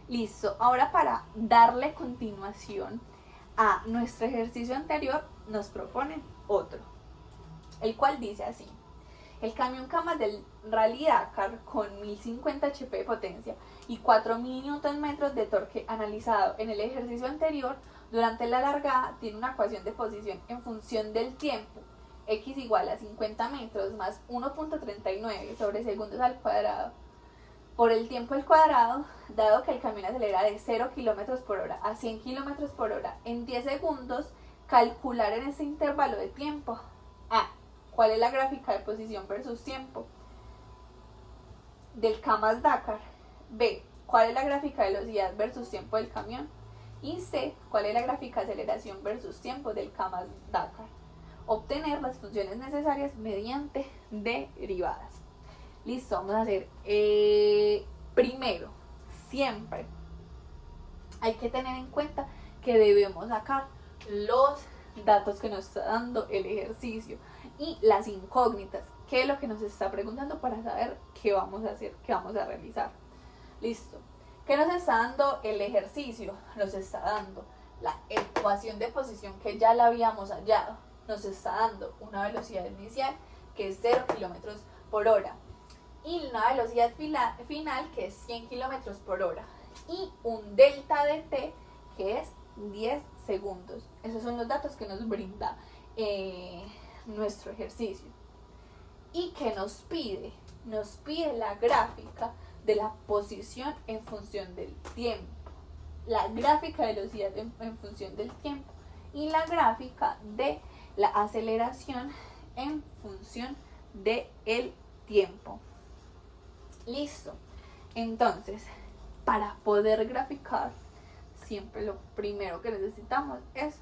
Listo, ahora para darle continuación a nuestro ejercicio anterior, nos proponen otro, el cual dice así: el camión Camas del Rally Dakar con 1050 HP de potencia y 4000 Nm de torque analizado en el ejercicio anterior, durante la largada tiene una ecuación de posición en función del tiempo, x igual a 50 metros más 1.39 sobre segundos al cuadrado por el tiempo al cuadrado, dado que el camión acelera de 0 km por hora a 100 km por hora en 10 segundos, calcular en ese intervalo de tiempo A. ¿Cuál es la gráfica de posición versus tiempo del Camas Dakar? B. ¿Cuál es la gráfica de velocidad versus tiempo del camión? Y C. ¿Cuál es la gráfica de aceleración versus tiempo del Camas Dakar? Obtener las funciones necesarias mediante derivadas. Listo, vamos a hacer primero, siempre hay que tener en cuenta que debemos sacar los datos que nos está dando el ejercicio y las incógnitas, que es lo que nos está preguntando para saber qué vamos a hacer, qué vamos a realizar. Listo. ¿Qué nos está dando el ejercicio? Nos está dando la ecuación de posición que ya la habíamos hallado. Nos está dando una velocidad inicial que es 0 km por hora y una velocidad final que es 100 km por hora y un delta de t que es 10 segundos. Esos son los datos que nos brinda nuestro ejercicio. ¿Y qué nos pide? Nos pide la gráfica de la posición en función del tiempo, la gráfica de velocidad en función del tiempo y la gráfica de la aceleración en función del tiempo. Listo. Entonces, para poder graficar, siempre lo primero que necesitamos es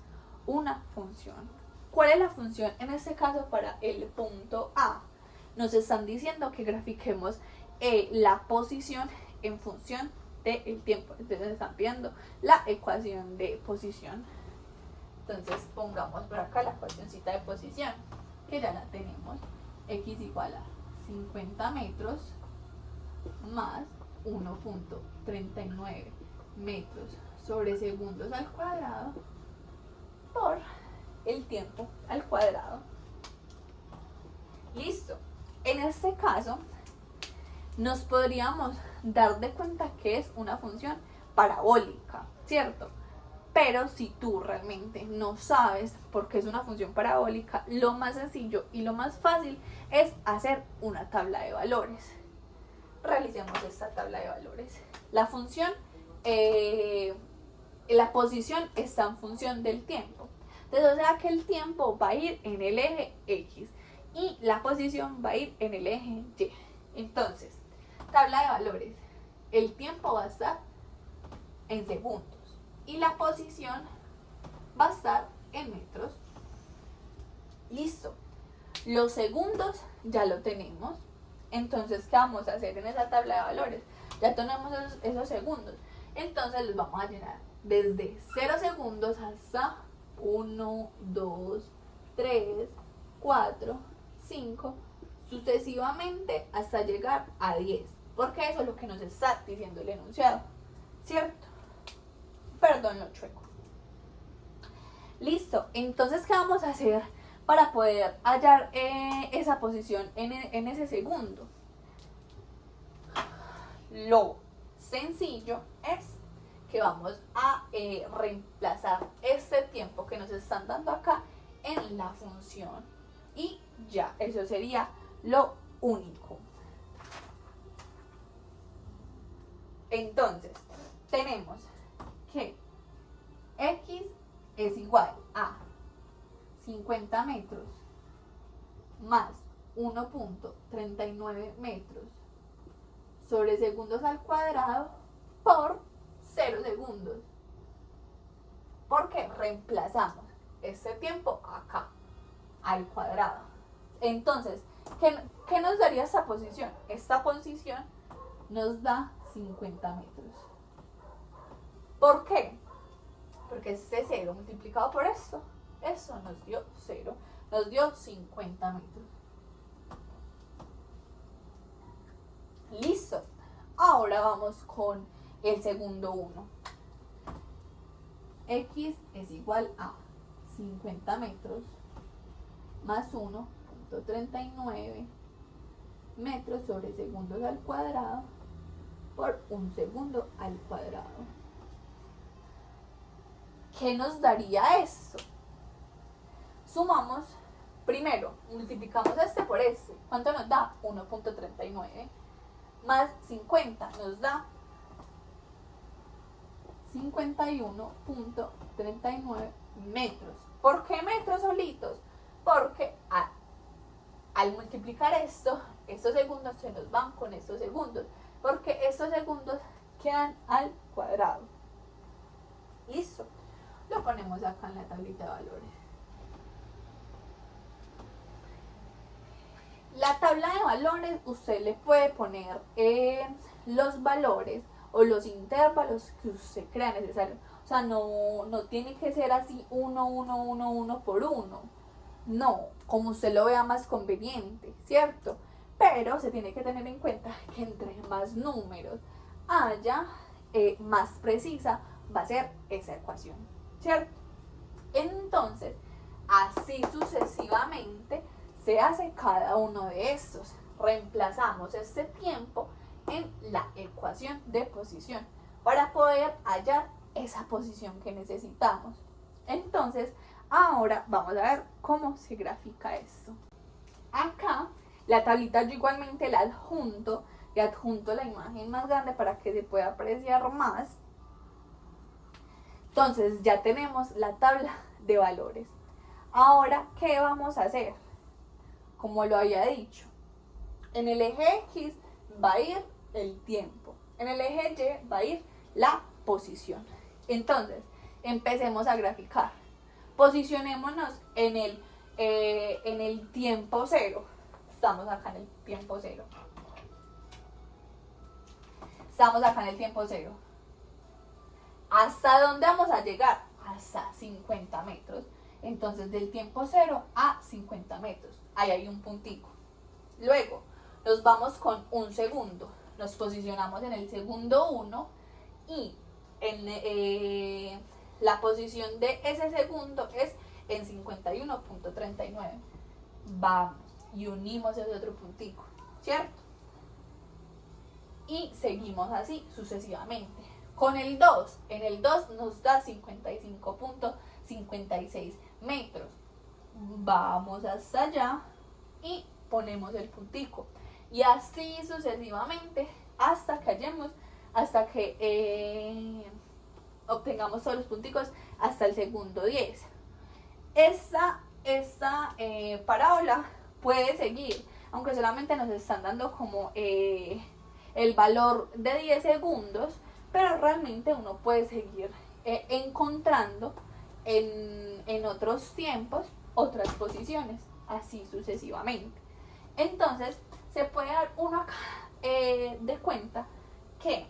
una función. ¿Cuál es la función en este caso para el punto A? Nos están diciendo que grafiquemos la posición en función del tiempo. Entonces nos están pidiendo la ecuación de posición. Entonces pongamos por acá la ecuacióncita de posición, que ya la tenemos. X igual a 50 metros más 1.39 metros sobre segundos al cuadrado por el tiempo al cuadrado. Listo. En este caso nos podríamos dar de cuenta que es una función parabólica, ¿cierto? Pero si tú realmente no sabes por qué es una función parabólica, lo más sencillo y lo más fácil es hacer una tabla de valores. Realicemos esta tabla de valores. La función, la posición está en función del tiempo. Entonces, o sea que el tiempo va a ir en el eje X y la posición va a ir en el eje Y. Entonces, tabla de valores. El tiempo va a estar en segundos y la posición va a estar en metros. Listo. Los segundos ya lo tenemos. Entonces, ¿qué vamos a hacer en esa tabla de valores? Ya tenemos esos segundos. Entonces los vamos a llenar desde 0 segundos hasta 1, 2, 3, 4, 5, sucesivamente hasta llegar a 10. Porque eso es lo que nos está diciendo el enunciado, ¿cierto? Perdón, lo chueco. Listo. Entonces, ¿qué vamos a hacer para poder hallar esa posición en ese segundo? Lo sencillo es que vamos a reemplazar este tiempo que nos están dando acá en la función y ya, eso sería lo único. Entonces, tenemos que X es igual a 50 metros más 1.39 metros sobre segundos al cuadrado por 0 segundos. Porque reemplazamos este tiempo acá al cuadrado. Entonces, ¿qué nos daría esta posición? Esta posición nos da 50 metros. ¿Por qué? Porque este 0 multiplicado por esto, eso nos dio 0, nos dio 50 metros. Listo. Ahora vamos con el segundo 1. X es igual a 50 metros más 1.39 metros sobre segundos al cuadrado por un segundo al cuadrado. ¿Qué nos daría eso? Sumamos, primero, multiplicamos este por este. ¿Cuánto nos da? 1.39 más 50 nos da 51.39 metros. ¿Por qué metros solitos? Porque al multiplicar esto, estos segundos se nos van con estos segundos, porque estos segundos quedan al cuadrado. Listo. Lo ponemos acá en la tablita de valores. La tabla de valores usted le puede poner los valores o los intervalos que usted crea necesario. O sea, no tiene que ser así 1, 1, 1, 1 por 1. No, como usted lo vea más conveniente, ¿cierto? Pero se tiene que tener en cuenta que entre más números haya, más precisa va a ser esa ecuación, ¿cierto? Entonces, así sucesivamente se hace cada uno de estos. Reemplazamos este tiempo en la ecuación de posición para poder hallar esa posición que necesitamos. Entonces, ahora vamos a ver cómo se grafica esto. Acá, la tablita yo igualmente la adjunto y adjunto la imagen más grande para que se pueda apreciar más. Entonces, ya tenemos la tabla de valores. Ahora, ¿qué vamos a hacer? Como lo había dicho, en el eje X va a ir el tiempo, en el eje Y va a ir la posición. Entonces, empecemos a graficar. Posicionémonos en el tiempo cero. Estamos acá en el tiempo cero. Estamos acá en el tiempo cero. ¿Hasta dónde vamos a llegar? Hasta 50 metros. Entonces, del tiempo cero a 50 metros. Ahí hay un puntico. Luego, nos vamos con un segundo. Nos posicionamos en el segundo 1 y la posición de ese segundo es en 51.39. Vamos y unimos ese otro puntico, ¿cierto? Y seguimos así sucesivamente. Con el 2, en el 2 nos da 55.56 metros. Vamos hasta allá y ponemos el puntico. Y así sucesivamente hasta que hallemos, hasta que obtengamos todos los punticos hasta el segundo 10. Esta parábola puede seguir, aunque solamente nos están dando como el valor de 10 segundos, pero realmente uno puede seguir encontrando en otros tiempos otras posiciones, así sucesivamente. Entonces, se puede dar uno acá de cuenta que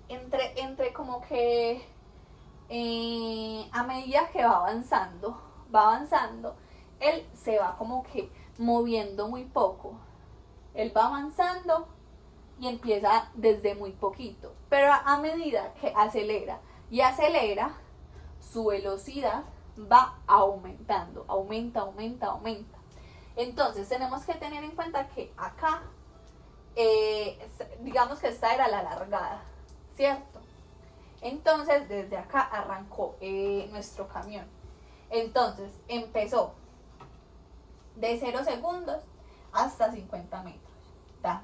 entre como que a medida que va avanzando, él se va como que moviendo muy poco. Él va avanzando y empieza desde muy poquito, pero a medida que acelera y acelera, su velocidad va aumentando, aumenta. Entonces tenemos que tener en cuenta que acá, digamos que esta era la largada, ¿cierto? Entonces desde acá arrancó nuestro camión. Entonces empezó de 0 segundos hasta 50 metros. Tan,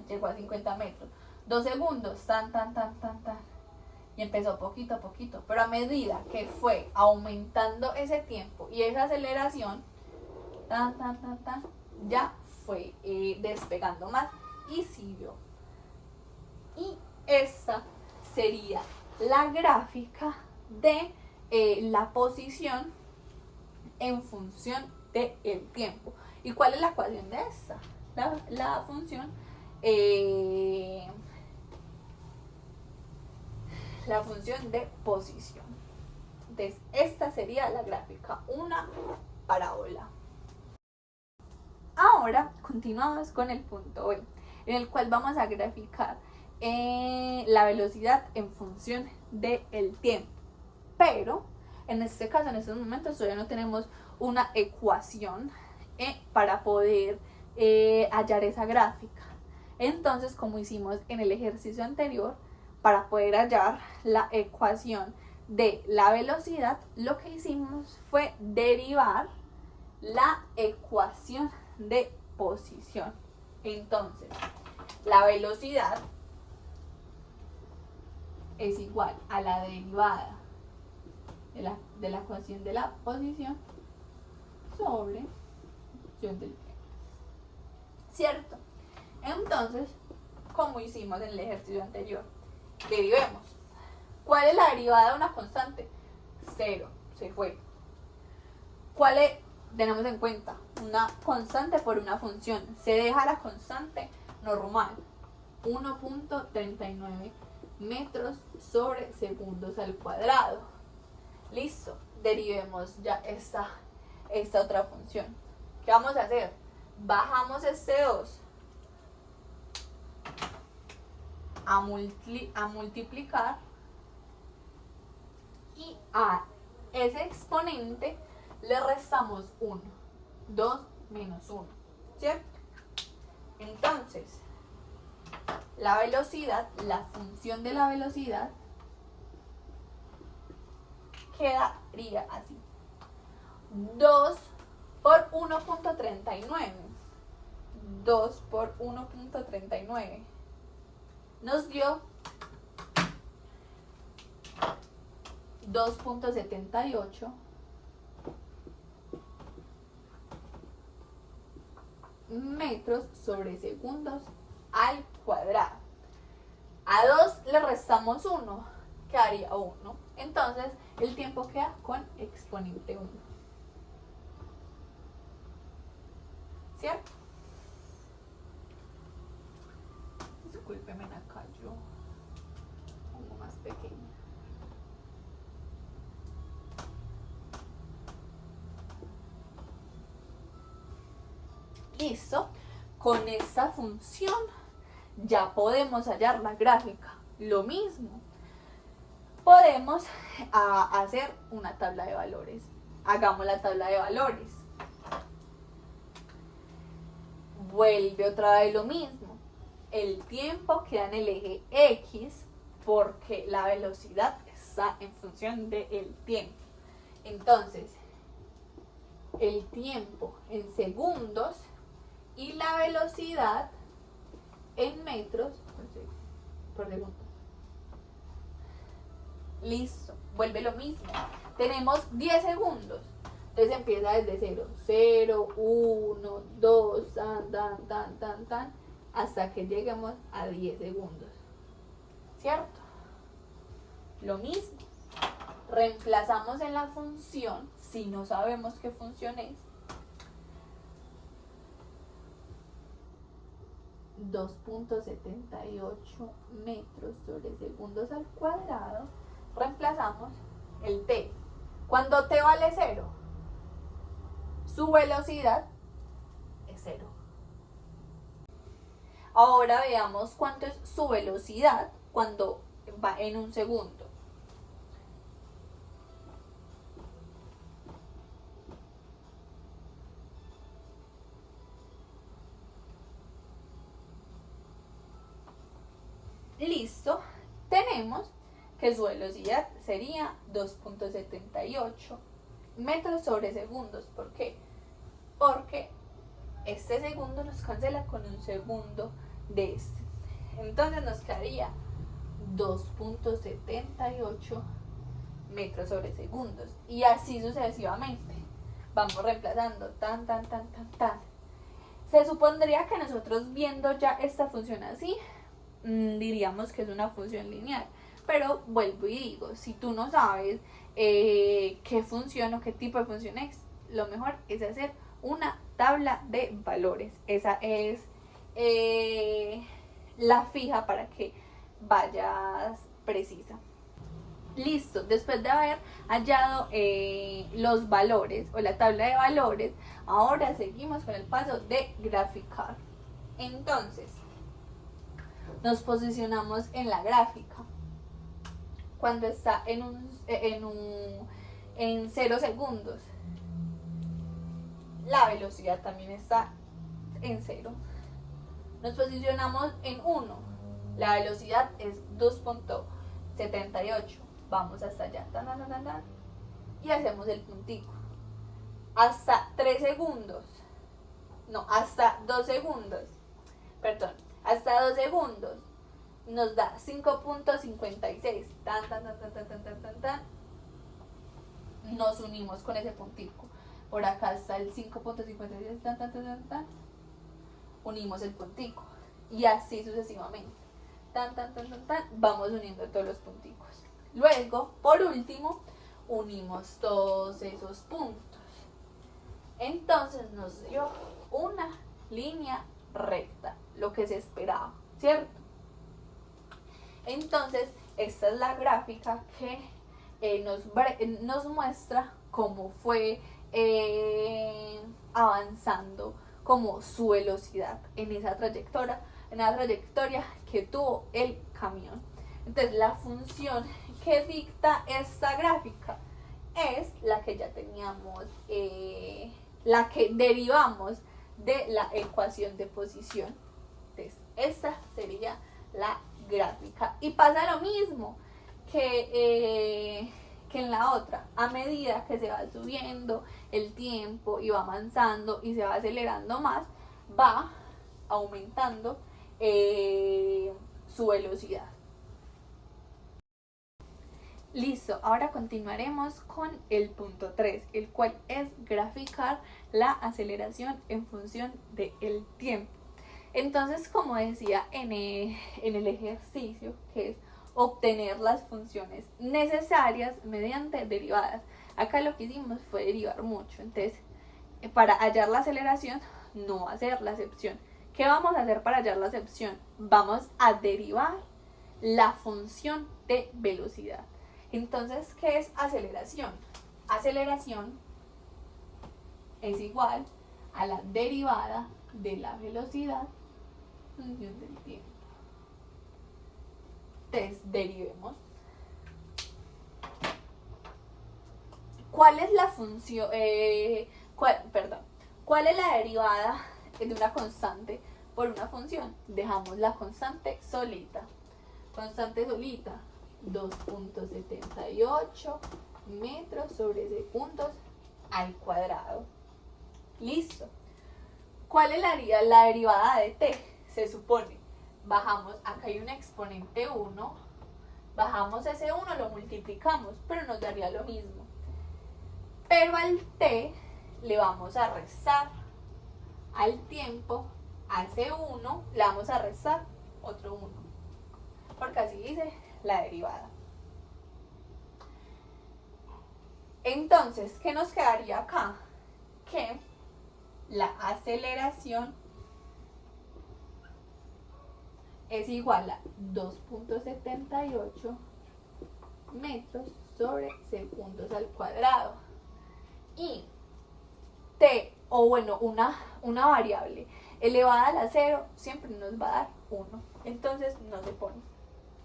llegó a 50 metros. 2 segundos, tan. Y empezó poquito a poquito. Pero a medida que fue aumentando ese tiempo y esa aceleración, ya fue despegando más y siguió. Y esta sería la gráfica de la posición en función del tiempo. ¿Y cuál es la ecuación de esta? La función de posición. Entonces, esta sería la gráfica, una parábola. Ahora continuamos con el punto B, en el cual vamos a graficar la velocidad en función del tiempo. Pero en este caso, en estos momentos, todavía no tenemos una ecuación para poder hallar esa gráfica. Entonces, como hicimos en el ejercicio anterior, para poder hallar la ecuación de la velocidad, lo que hicimos fue derivar la ecuación de posición. Entonces, la velocidad es igual a la derivada de la ecuación de la posición sobre función del tiempo. ¿Cierto? Entonces, como hicimos en el ejercicio anterior, derivemos. ¿Cuál es la derivada de una constante? 0, se fue. ¿Cuál es? Tenemos en cuenta una constante por una función. Se deja la constante normal, 1.39 metros sobre segundos al cuadrado. Listo, derivemos ya esta otra función. ¿Qué vamos a hacer? Bajamos este 2 a multiplicar y a ese exponente le restamos 1. 2 menos 1, ¿cierto? Entonces, la velocidad, la función de la velocidad quedaría así. 2 por 1.39. 2 por 1.39 nos dio 2.78 metros sobre segundos al cuadrado. A 2 le restamos 1, quedaría 1. Entonces el tiempo queda con exponente 1. ¿Cierto? Discúlpeme acá, yo pongo más pequeña. Listo. Con esta función ya podemos hallar la gráfica. Lo mismo. Podemos hacer una tabla de valores. Hagamos la tabla de valores. Vuelve otra vez lo mismo. El tiempo queda en el eje X porque la velocidad está en función del tiempo. Entonces, el tiempo en segundos y la velocidad en metros por segundo. Listo, vuelve lo mismo. Tenemos 10 segundos. Entonces empieza desde 0, 0, 1, 2, tan, hasta que lleguemos a 10 segundos. ¿Cierto? Lo mismo. Reemplazamos en la función, si no sabemos qué función es, 2.78 metros sobre segundos al cuadrado. Reemplazamos el t. Cuando t vale 0, su velocidad es 0. Ahora veamos cuánto es su velocidad cuando va en un segundo. Listo, tenemos que su velocidad sería 2.78 metros sobre segundos. ¿Por qué? Porque este segundo nos cancela con un segundo de este. Entonces nos quedaría 2.78 metros sobre segundos. Y así sucesivamente. Vamos reemplazando tan. Se supondría que nosotros viendo ya esta función así, diríamos que es una función lineal. Pero vuelvo y digo, si tú no sabes qué función o qué tipo de función es, lo mejor es hacer una tabla de valores. Esa es la fija para que vayas precisa. Listo, después de haber hallado los valores o la tabla de valores, ahora seguimos con el paso de graficar. Entonces, nos posicionamos en la gráfica. Cuando está en 0 segundos, la velocidad también está en 0. Nos posicionamos en 1, la velocidad es 2.78. Vamos hasta allá, y hacemos el puntico. Hasta 3 segundos, no, hasta 2 segundos, perdón, hasta 2 segundos nos da 5.56. Nos unimos con ese puntico. Por acá está el 5.56, unimos el puntico. Y así sucesivamente. Vamos uniendo todos los punticos. Luego, por último, unimos todos esos puntos. Entonces nos dio una línea recta, lo que se esperaba, ¿cierto? Entonces, esta es la gráfica que nos muestra cómo fue avanzando como su velocidad en esa trayectoria que tuvo el camión. Entonces, la función que dicta esta gráfica es la que ya teníamos, la que derivamos de la ecuación de posición. Entonces, esta sería la gráfica. Y pasa lo mismo que en la otra. A medida que se va subiendo el tiempo y va avanzando y se va acelerando más, va aumentando su velocidad. Listo, ahora continuaremos con el punto 3, el cual es graficar la aceleración en función del tiempo. Entonces, como decía en el ejercicio, que es obtener las funciones necesarias mediante derivadas. Acá lo que hicimos fue derivar mucho. Entonces, para hallar la aceleración, no va a ser la acepción. ¿Qué vamos a hacer para hallar la acepción? Vamos a derivar la función de velocidad. Entonces, ¿qué es aceleración? Aceleración es igual a la derivada de la velocidad en función del tiempo. Entonces, derivemos. ¿Cuál es la función? ¿Cuál es la derivada de una constante por una función? Dejamos la constante solita. Constante solita, 2.78 metros sobre segundos al cuadrado. Listo. ¿Cuál es la derivada de t? Se supone, bajamos, acá hay un exponente 1, bajamos ese 1, lo multiplicamos, pero nos daría lo mismo. Pero al t le vamos a restar, al tiempo, a ese 1, le vamos a restar otro 1, porque así dice la derivada. Entonces, ¿qué nos quedaría acá? Que la aceleración es igual a 2.78 metros sobre segundos al cuadrado. Y t, o bueno, una variable elevada a la 0 siempre nos va a dar 1. Entonces no se pone.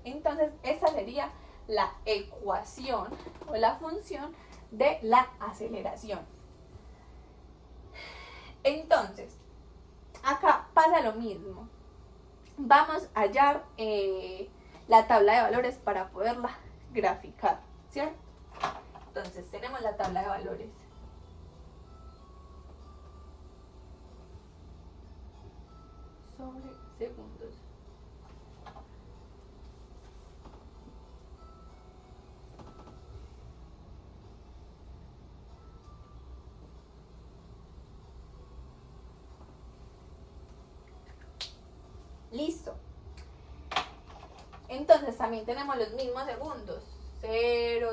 Entonces esa sería la ecuación o la función de la aceleración. Entonces, acá pasa lo mismo. Vamos a hallar la tabla de valores para poderla graficar, ¿cierto? Entonces tenemos la tabla de valores. Sobre segundos. Listo. Entonces también tenemos los mismos segundos. 0,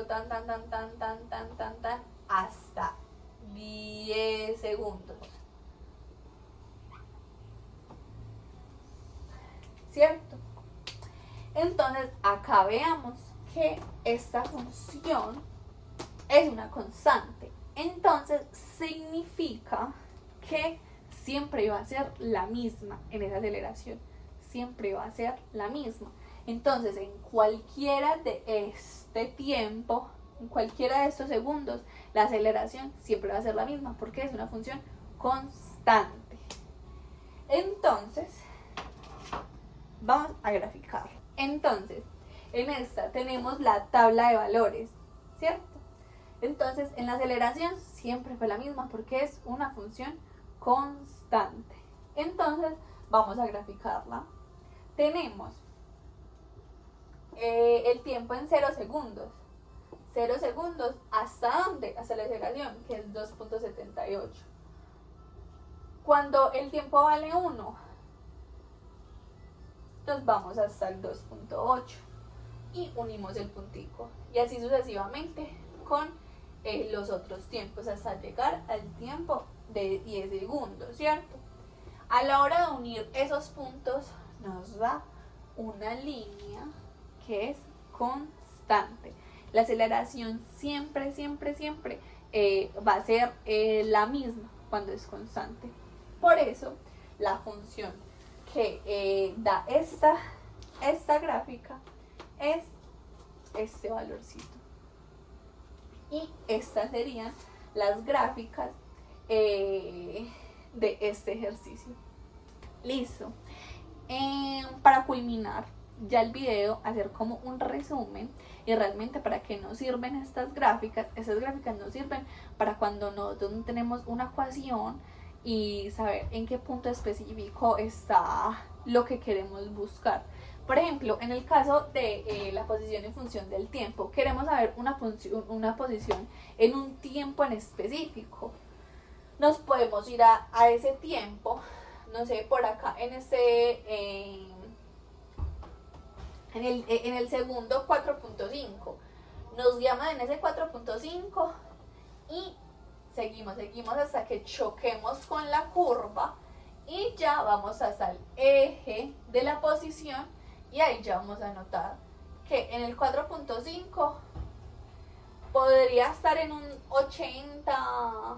hasta 10 segundos. ¿Cierto? Entonces acá veamos que esta función es una constante. Entonces significa que siempre va a ser la misma en esa aceleración. siempre va a ser la misma. Entonces, en cualquiera de este tiempo, en cualquiera de estos segundos, la aceleración siempre va a ser la misma porque es una función constante. Entonces, vamos a graficar. Entonces, en esta tenemos la tabla de valores, ¿cierto? Entonces, en la aceleración siempre fue la misma porque es una función constante. Entonces, vamos a graficarla. Tenemos el tiempo en 0 segundos. 0 segundos, ¿hasta dónde? Hasta la aceleración, que es 2.78. Cuando el tiempo vale 1, entonces vamos hasta el 2.8 y unimos el puntico. Y así sucesivamente con los otros tiempos hasta llegar al tiempo de 10 segundos, ¿cierto? A la hora de unir esos puntos nos da una línea que es constante. La aceleración siempre va a ser la misma cuando es constante. Por eso la función que da esta gráfica es este valorcito. Y estas serían las gráficas de este ejercicio. Listo. Para culminar ya el video, hacer como un resumen y realmente para qué nos sirven estas gráficas. Estas gráficas nos sirven para cuando nosotros no tenemos una ecuación y saber en qué punto específico está lo que queremos buscar. Por ejemplo, en el caso de la posición en función del tiempo, queremos saber una posición en un tiempo en específico. Nos podemos ir a ese tiempo, no sé, por acá en el segundo 4.5. Nos llaman en ese 4.5 y seguimos hasta que choquemos con la curva y ya vamos hasta el eje de la posición y ahí ya vamos a notar que en el 4.5 podría estar en un 80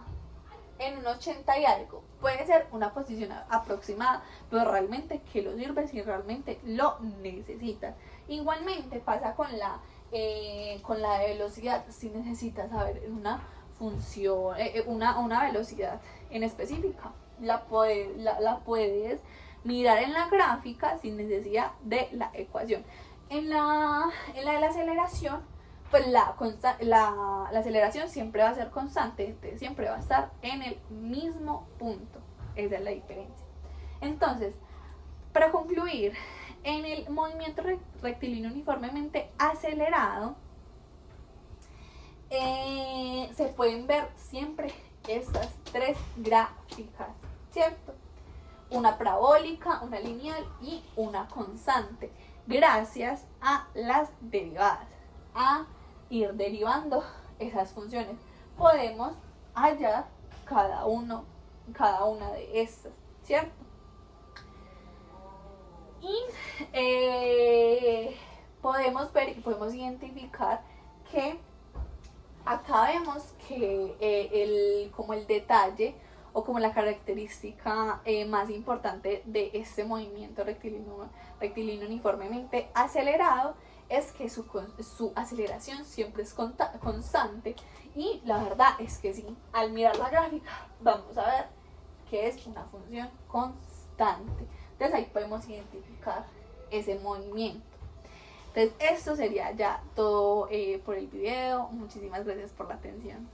y algo. Puede ser una posición aproximada, pero realmente que lo sirve si realmente lo necesitas. Igualmente pasa con la velocidad. Si necesitas saber una función, una velocidad en específica, la puedes mirar en la gráfica sin necesidad de la ecuación. En la de la aceleración, pues la aceleración siempre va a ser constante, siempre va a estar en el mismo punto. Esa es la diferencia. Entonces, para concluir, en el movimiento rectilíneo uniformemente acelerado, se pueden ver siempre estas tres gráficas, ¿cierto? Una parabólica, una lineal y una constante, gracias a las derivadas. A ir derivando esas funciones podemos hallar cada una de estas, ¿cierto? Y podemos ver y podemos identificar que acá vemos que como el detalle o como la característica más importante de este movimiento rectilíneo uniformemente acelerado es que su aceleración siempre es constante, y la verdad es que sí, al mirar la gráfica vamos a ver que es una función constante. Entonces ahí podemos identificar ese movimiento. Entonces esto sería ya todo por el video. Muchísimas gracias por la atención.